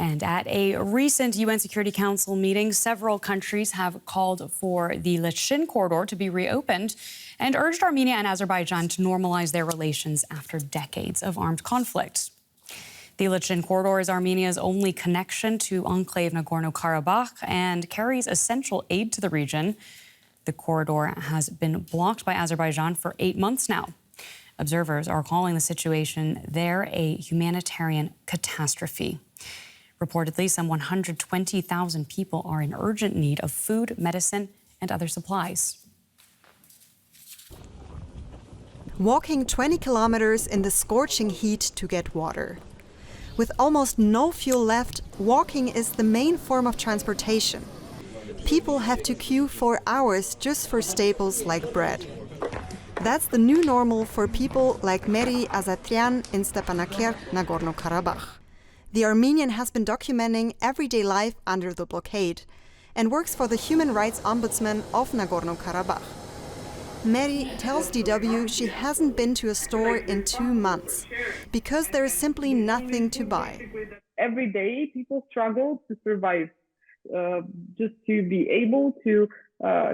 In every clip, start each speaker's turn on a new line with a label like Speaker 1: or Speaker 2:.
Speaker 1: And at a recent UN Security Council meeting, several countries have called for the Lachin Corridor to be reopened and urged Armenia and Azerbaijan to normalize their relations after decades of armed conflict. The Lachin Corridor is Armenia's only connection to enclave Nagorno-Karabakh and carries essential aid to the region. The corridor has been blocked by Azerbaijan for 8 months now. Observers are calling the situation there a humanitarian catastrophe. Reportedly, some 120,000 people are in urgent need of food, medicine, and other supplies.
Speaker 2: Walking 20 kilometers in the scorching heat to get water. With almost no fuel left, walking is the main form of transportation. People have to queue for hours just for staples like bread. That's the new normal for people like Meri Azatyan in Stepanakert, Nagorno-Karabakh. The Armenian has been documenting everyday life under the blockade and works for the Human Rights Ombudsman of Nagorno-Karabakh. Meri tells DW she hasn't been to a store in 2 months because there is simply nothing to buy.
Speaker 3: Every day people struggle to survive, just to be able to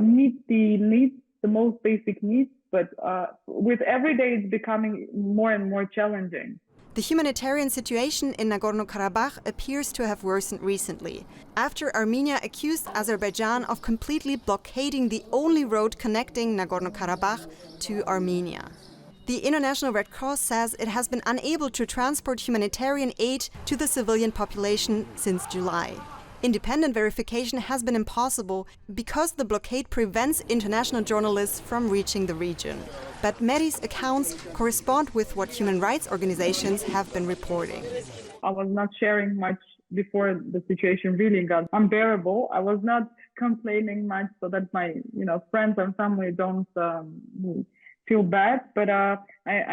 Speaker 3: meet the needs, the most basic needs, but with every day it's becoming more and more challenging.
Speaker 2: The humanitarian situation in Nagorno-Karabakh appears to have worsened recently, after Armenia accused Azerbaijan of completely blockading the only road connecting Nagorno-Karabakh to Armenia. The International Red Cross says it has been unable to transport humanitarian aid to the civilian population since July. Independent verification has been impossible because the blockade prevents international journalists from reaching the region. But Meri's accounts correspond with what human rights organizations have been reporting.
Speaker 3: I was not sharing much before the situation really got unbearable. I was not complaining much so that my friends and family don't feel bad. But I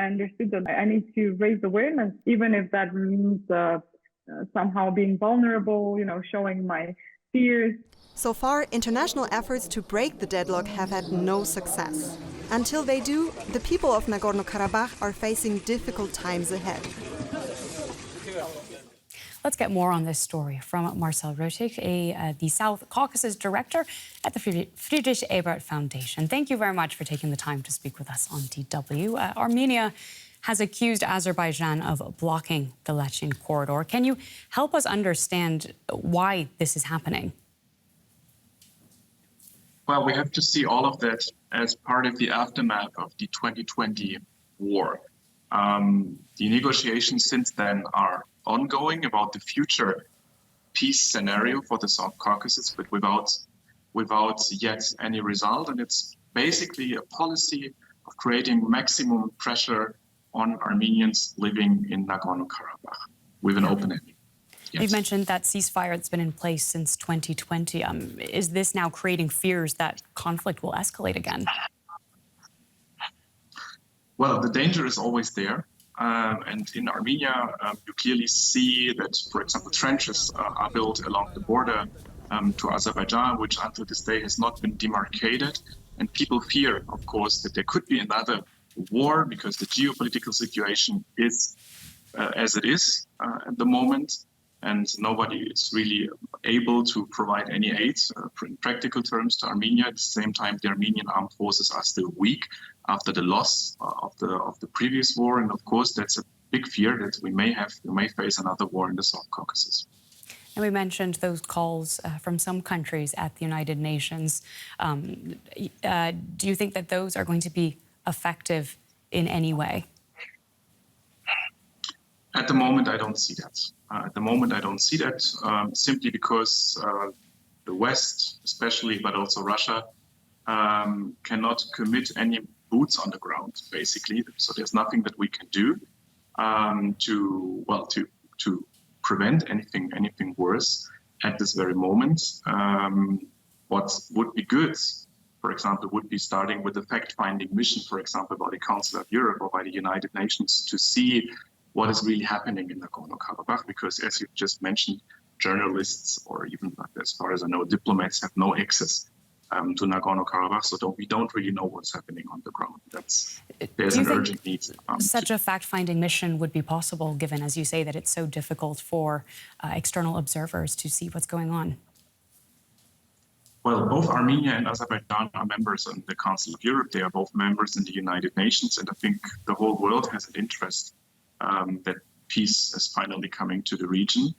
Speaker 3: understood that I need to raise awareness, even if that means somehow being vulnerable, showing my fears.
Speaker 2: So far, international efforts to break the deadlock have had no success. Until they do, the people of Nagorno-Karabakh are facing difficult times ahead.
Speaker 1: Let's get more on this story from Marcel Rotig, the South Caucasus director at the Friedrich Ebert Foundation. Thank you very much for taking the time to speak with us on DW. Armenia has accused Azerbaijan of blocking the Lachin Corridor. Can you help us understand why this is happening?
Speaker 4: Well, we have to see all of that as part of the aftermath of the 2020 war. The negotiations since then are ongoing about the future peace scenario for the South Caucasus, but without yet any result. And it's basically a policy of creating maximum pressure on Armenians living in Nagorno-Karabakh with an open ending. Yes.
Speaker 1: You've mentioned that ceasefire that's been in place since 2020. Is this now creating fears that conflict will escalate again?
Speaker 4: Well, the danger is always there. And in Armenia, you clearly see that, for example, trenches are built along the border to Azerbaijan, which until this day has not been demarcated. And people fear, of course, that there could be another war because the geopolitical situation is as it is at the moment. And nobody is really able to provide any aid in practical terms to Armenia. At the same time, the Armenian armed forces are still weak after the loss of the previous war. And of course, that's a big fear that we may face another war in the South Caucasus.
Speaker 1: And we mentioned those calls from some countries at the United Nations. Do you think that those are going to be effective in any way?
Speaker 4: At the moment, I don't see that. Simply because the West, especially, but also Russia, cannot commit any boots on the ground, basically. So there's nothing that we can do to prevent anything worse at this very moment. What would be good, for example, would be starting with a fact-finding mission, for example, by the Council of Europe or by the United Nations to see what is really happening in Nagorno-Karabakh, because as you just mentioned, journalists or even, as far as I know, diplomats have no access to Nagorno-Karabakh, so we don't really know what's happening on the ground. There's
Speaker 1: Do you
Speaker 4: an
Speaker 1: think
Speaker 4: urgent need.
Speaker 1: such a fact-finding mission would be possible, given, as you say, that it's so difficult for external observers to see what's going on?
Speaker 4: Well, both Armenia and Azerbaijan are members in the Council of Europe. They are both members in the United Nations, and I think the whole world has an interest that peace is finally coming to the region.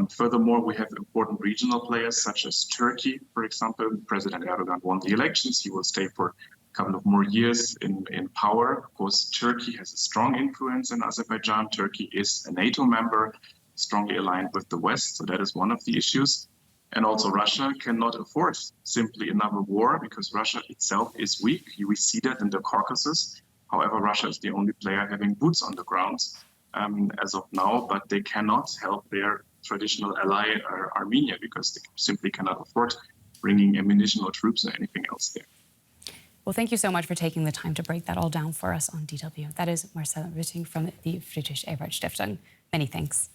Speaker 4: Furthermore, we have important regional players such as Turkey, for example. President Erdogan won the elections. He will stay for a couple of more years in power. Of course, Turkey has a strong influence in Azerbaijan. Turkey is a NATO member, strongly aligned with the West, so that is one of the issues. And also Russia cannot afford simply another war because Russia itself is weak. We see that in the Caucasus. However, Russia is the only player having boots on the ground as of now, but they cannot help their traditional ally Armenia because they simply cannot afford bringing ammunition or troops or anything else there.
Speaker 1: Well, thank you so much for taking the time to break that all down for us on DW. That is Marcel Rütting from the Friedrich Ebert Stiftung. Many thanks.